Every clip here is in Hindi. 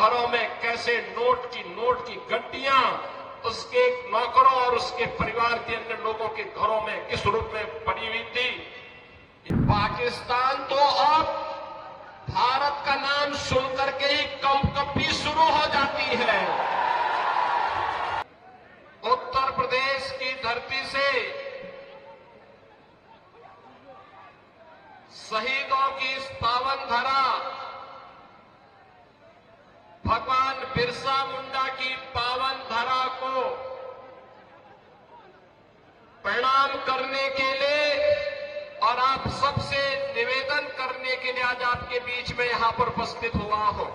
घरों में कैसे नोट की गड्डियां उसके नौकरों और उसके परिवार के अन्य लोगों के घरों में किस रूप में पड़ी हुई थी। पाकिस्तान तो अब भारत का नाम सुनकर के ही कंपकपी शुरू हो जाती है। उत्तर प्रदेश की धरती से शहीदों की इस पावन धरा, भगवान बिरसा मुंडा की पावन धरा को प्रणाम करने के लिए और आप सबसे निवेदन करने के लिए आज आपके बीच में यहां पर उपस्थित हुआ हूं।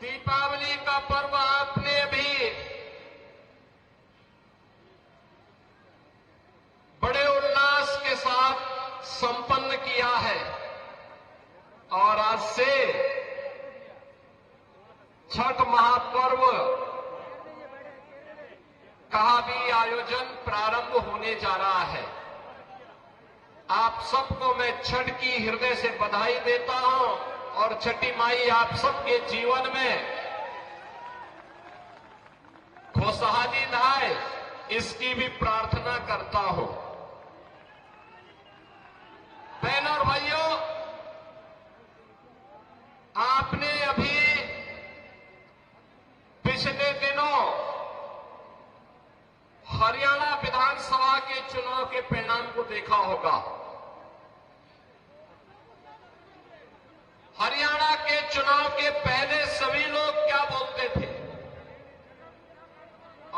दीपावली का पर्व आपने भी बड़े उल्लास के साथ संपन्न किया है और आज से छठ महापर्व का भी आयोजन प्रारंभ होने जा रहा है। आप सबको मैं छठ की हृदय से बधाई देता हूं और छठी माई आप सबके जीवन में खुशहाली लाए, इसकी भी प्रार्थना करता हूं। बहनों और भाइयों, आपने अभी पिछले दिनों हरियाणा विधानसभा के चुनाव के परिणाम को देखा होगा। हरियाणा के चुनाव के पहले सभी लोग क्या बोलते थे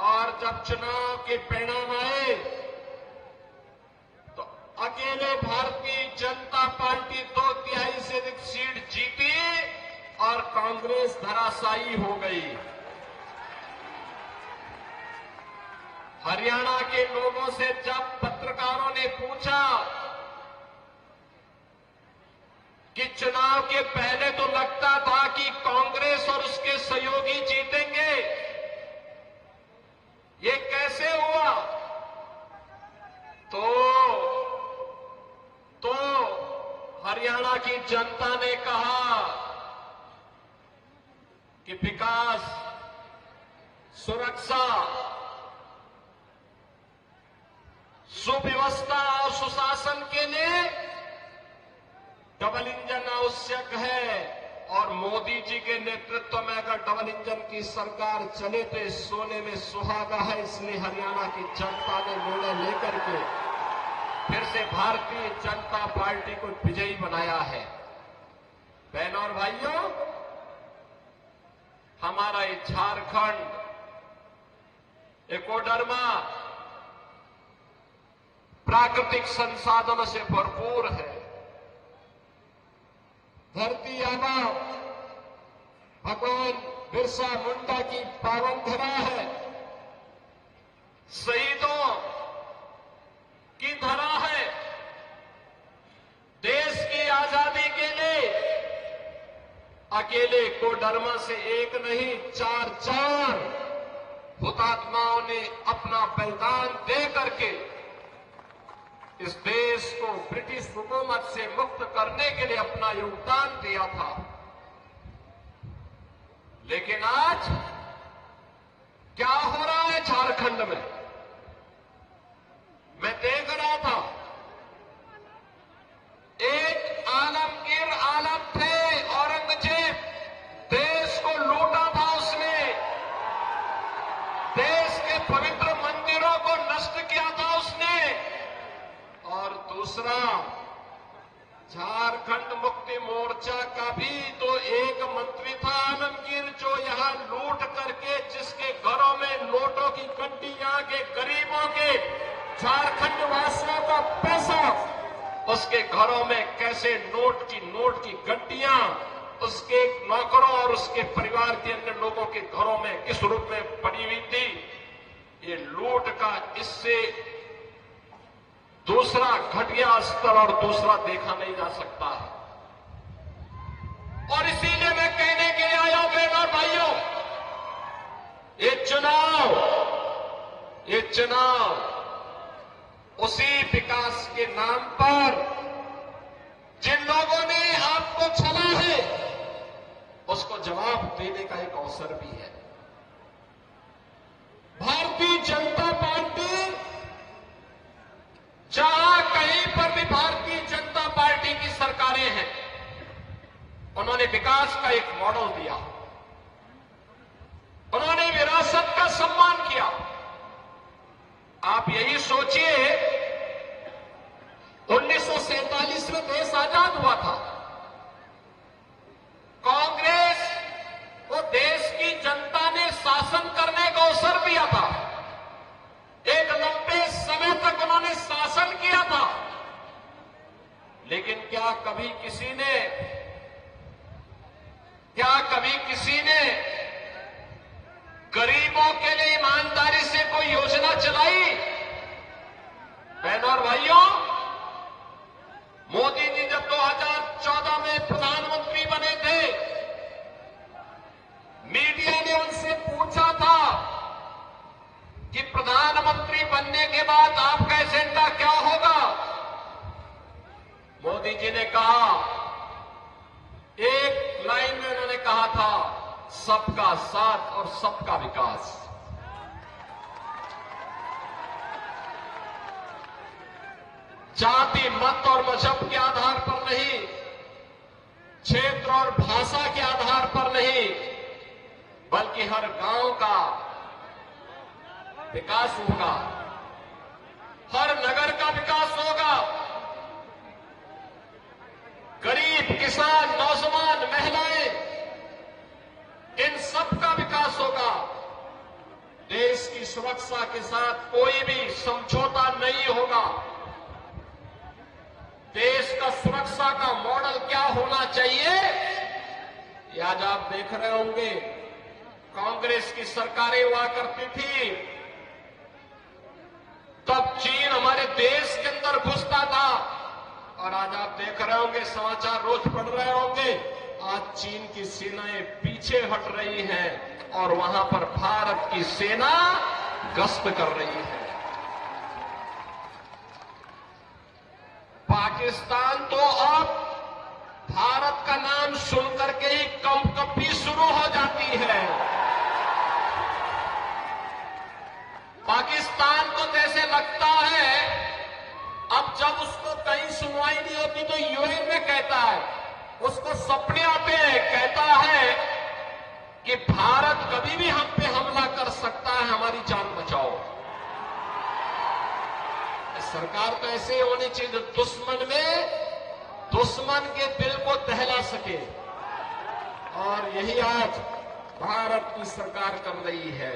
और जब चुनाव के परिणाम आए तो अकेले भारतीय जनता पार्टी 2/3 से अधिक सीट जीती और कांग्रेस धराशायी हो गई। हरियाणा के लोगों से जब पत्रकारों ने पूछा कि चुनाव के पहले तो लगता था कि कांग्रेस और उसके सहयोगी जीतेंगे, ये कैसे हुआ, तो हरियाणा की जनता ने कहा कि विकास, सुरक्षा, सुव्यवस्था और सुशासन के लिए डबल इंजन आवश्यक है और मोदी जी के नेतृत्व में अगर डबल इंजन की सरकार चले तो इस सोने में सुहागा है। इसलिए हरियाणा की जनता ने निर्णय लेकर के फिर से भारतीय जनता पार्टी को विजयी बनाया है। बहनों और भाइयों, हमारा ये झारखंड एकोडर्मा प्राकृतिक संसाधनों से भरपूर है। धरती आबा भगवान बिरसा मुंडा की पावन धरा है, शहीदों की धरा है। देश की आजादी के लिए अकेले कोडरमा से एक नहीं, 4 हुतात्माओं ने अपना बलिदान दे करके इस देश को ब्रिटिश हुकूमत से मुक्त करने के लिए अपना योगदान दिया था। लेकिन आज क्या हो रहा है झारखंड में, मैं देख रहा था। एक आलमगीर आलम थे, औरंगजेब, देश को लूटा था उसने, देश के पवित्र मंदिरों को नष्ट किया था उसने। और दूसरा, झारखंड मुक्ति मोर्चा का भी तो एक मंत्री था आलमगीर, जो यहां लूट करके जिसके घरों में नोटों की गड्डियां के गरीबों के झारखंड वासियों का पैसा उसके घरों में कैसे नोट की गड्डियां उसके नौकरों और उसके परिवार के अन्य लोगों के घरों में किस रूप में पड़ी हुई थी। ये लूट का इससे दूसरा घटिया स्तर और दूसरा देखा नहीं जा सकता है। और इसीलिए मैं कहने के लिए आया हूं बहनों और भाइयों, ये चुनाव उसी विकास के नाम पर देने का एक अवसर भी है। भारतीय जनता पार्टी जहां कहीं पर भी भारतीय जनता पार्टी की सरकारें हैं, उन्होंने विकास का एक मॉडल दिया, उन्होंने विरासत का सम्मान किया। आप यही सोचिए, 1947 में देश आजाद हुआ था, कांग्रेस को देश की जनता ने शासन करने का अवसर दिया था, एक लंबे समय तक उन्होंने शासन किया था, लेकिन क्या कभी किसी ने गरीबों के लिए ईमानदारी से कोई योजना चलाई? बहनों और भाइयों, मोदी जी जब 2014 में प्रधानमंत्री बने थे, मीडिया ने उनसे पूछा था कि प्रधानमंत्री बनने के बाद आपका एजेंडा क्या होगा? मोदी जी ने कहा, एक लाइन में उन्होंने कहा था, सबका साथ और सबका विकास। जाति, मत और मजहब के आधार पर नहीं, क्षेत्र और भाषा के आधार पर नहीं, बल्कि हर गांव का विकास होगा, हर नगर का विकास होगा, गरीब, किसान, नौजवान, महिलाएं, इन सब का विकास होगा। देश की सुरक्षा के साथ कोई भी समझौता नहीं होगा। देश का सुरक्षा का मॉडल क्या होना चाहिए, ये आज आप देख रहे होंगे। कांग्रेस की सरकारें हुआ करती थी, तब चीन हमारे देश के अंदर घुसता था, और आज आप देख रहे होंगे, समाचार रोज पढ़ रहे होंगे, आज चीन की सेनाएं पीछे हट रही हैं और वहां पर भारत की सेना गश्त कर रही है। पाकिस्तान तो अब भारत का नाम सुनकर के ही कंपकपी शुरू हो जाती है। पाकिस्तान को जैसे लगता है, अब जब उसको कहीं सुनवाई नहीं होती तो यूएन में कहता है, उसको सपने आते हैं, कहता है कि भारत कभी भी हम पे हमला कर सकता है, हमारी जान बचाओ। सरकार तो ऐसे होनी चाहिए, दुश्मन के दिल को दहला सके, और यही आज भारत की सरकार कर रही है।